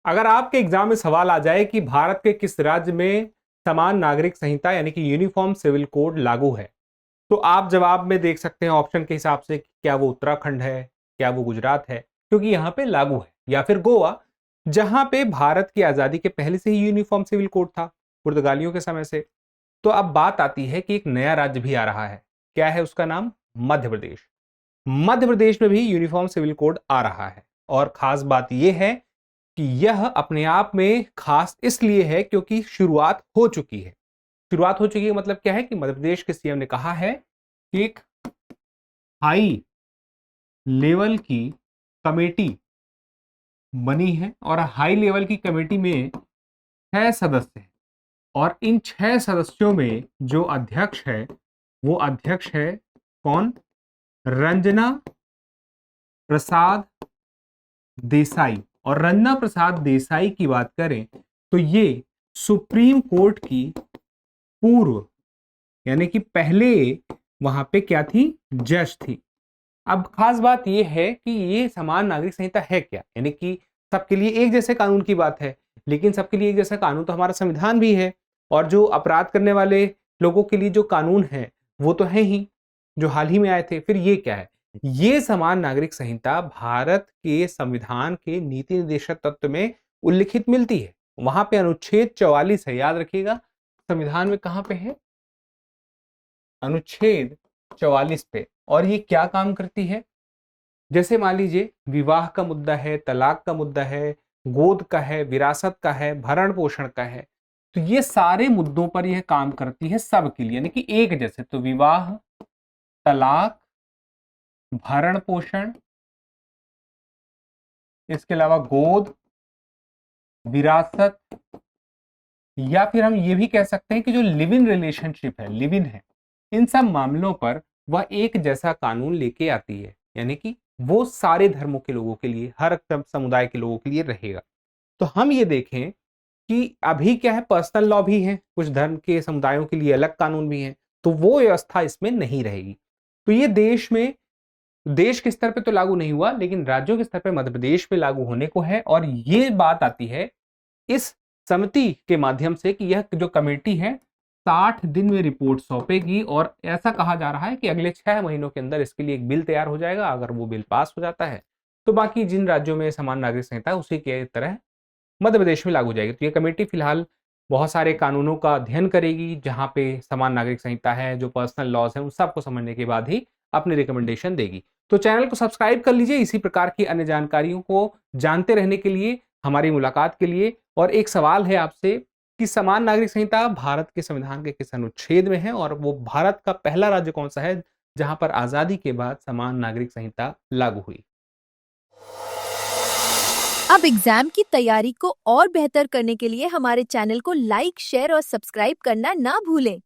अगर आपके एग्जाम में सवाल आ जाए कि भारत के किस राज्य में समान नागरिक संहिता यानी कि यूनिफॉर्म सिविल कोड लागू है, तो आप जवाब में देख सकते हैं ऑप्शन के हिसाब से क्या वो उत्तराखंड है, क्या वो गुजरात है, क्योंकि यहां पे लागू है, या फिर गोवा, जहां पे भारत की आजादी के पहले से ही यूनिफॉर्म सिविल कोड था, पुर्तगालियों के समय से। तो अब बात आती है कि एक नया राज्य भी आ रहा है। क्या है उसका नाम? मध्य प्रदेश। मध्य प्रदेश में भी यूनिफॉर्म सिविल कोड आ रहा है, और खास बात यह है कि यह अपने आप में खास इसलिए है क्योंकि शुरुआत हो चुकी है। शुरुआत हो चुकी है मतलब क्या है कि मध्य प्रदेश के सीएम ने कहा है कि एक हाई लेवल की कमेटी बनी है, और हाई लेवल की कमेटी में 6 सदस्य हैं, और इन 6 सदस्यों में जो अध्यक्ष है वो अध्यक्ष है कौन? रंजना प्रसाद देसाई। और रंजना प्रसाद देसाई की बात करें तो ये सुप्रीम कोर्ट की पूर्व यानी कि पहले वहां पे क्या थी? जज थी। अब खास बात यह है कि ये समान नागरिक संहिता है क्या, यानी कि सबके लिए एक जैसे कानून की बात है, लेकिन सबके लिए एक जैसा कानून तो हमारा संविधान भी है, और जो अपराध करने वाले लोगों के लिए जो कानून है वो तो है ही, जो हाल ही में आए थे। फिर ये क्या है? ये समान नागरिक संहिता भारत के संविधान के नीति निर्देशक तत्व में उल्लिखित मिलती है। वहां पे अनुच्छेद 44 है, याद रखिएगा। संविधान में कहां पे है? अनुच्छेद 44 पे। और ये क्या काम करती है? जैसे मान लीजिए विवाह का मुद्दा है, तलाक का मुद्दा है, गोद का है, विरासत का है, भरण पोषण का है, तो ये सारे मुद्दों पर यह काम करती है सबके लिए, यानी कि एक जैसे। तो विवाह, तलाक, भरण पोषण, इसके अलावा गोद, विरासत, या फिर हम ये भी कह सकते हैं कि जो लिव इन रिलेशनशिप है, लिव इन है, इन सब मामलों पर वह एक जैसा कानून लेके आती है, यानी कि वो सारे धर्मों के लोगों के लिए, हर समुदाय के लोगों के लिए रहेगा। तो हम ये देखें कि अभी क्या है, पर्सनल लॉ भी है, कुछ धर्म के समुदायों के लिए अलग कानून भी है, तो वो व्यवस्था इसमें नहीं रहेगी। तो ये देश के स्तर पे तो लागू नहीं हुआ, लेकिन राज्यों के स्तर पे मध्य प्रदेश में लागू होने को है। और ये बात आती है इस समिति के माध्यम से कि यह जो कमेटी है 60 दिन में रिपोर्ट सौंपेगी, और ऐसा कहा जा रहा है कि अगले 6 महीनों के अंदर इसके लिए एक बिल तैयार हो जाएगा। अगर वो बिल पास हो जाता है तो बाकी जिन राज्यों में समान नागरिक संहिता है उसी के तरह मध्य प्रदेश में लागू हो जाएगी। तो ये कमेटी फिलहाल बहुत सारे कानूनों का अध्ययन करेगी, जहां पे समान नागरिक संहिता है, जो पर्सनल लॉज है, उन सबको समझने के बाद ही अपनी रिकमेंडेशन देगी। तो चैनल को सब्सक्राइब कर लीजिए इसी प्रकार की अन्य जानकारियों को जानते रहने के लिए, हमारी मुलाकात के लिए। और एक सवाल है आपसे कि समान नागरिक संहिता भारत के संविधान के किस अनुच्छेद में है, और वो भारत का पहला राज्य कौन सा है जहां पर आजादी के बाद समान नागरिक संहिता लागू हुई? अब एग्जाम की तैयारी को और बेहतर करने के लिए हमारे चैनल को लाइक, शेयर और सब्सक्राइब करना ना भूलें।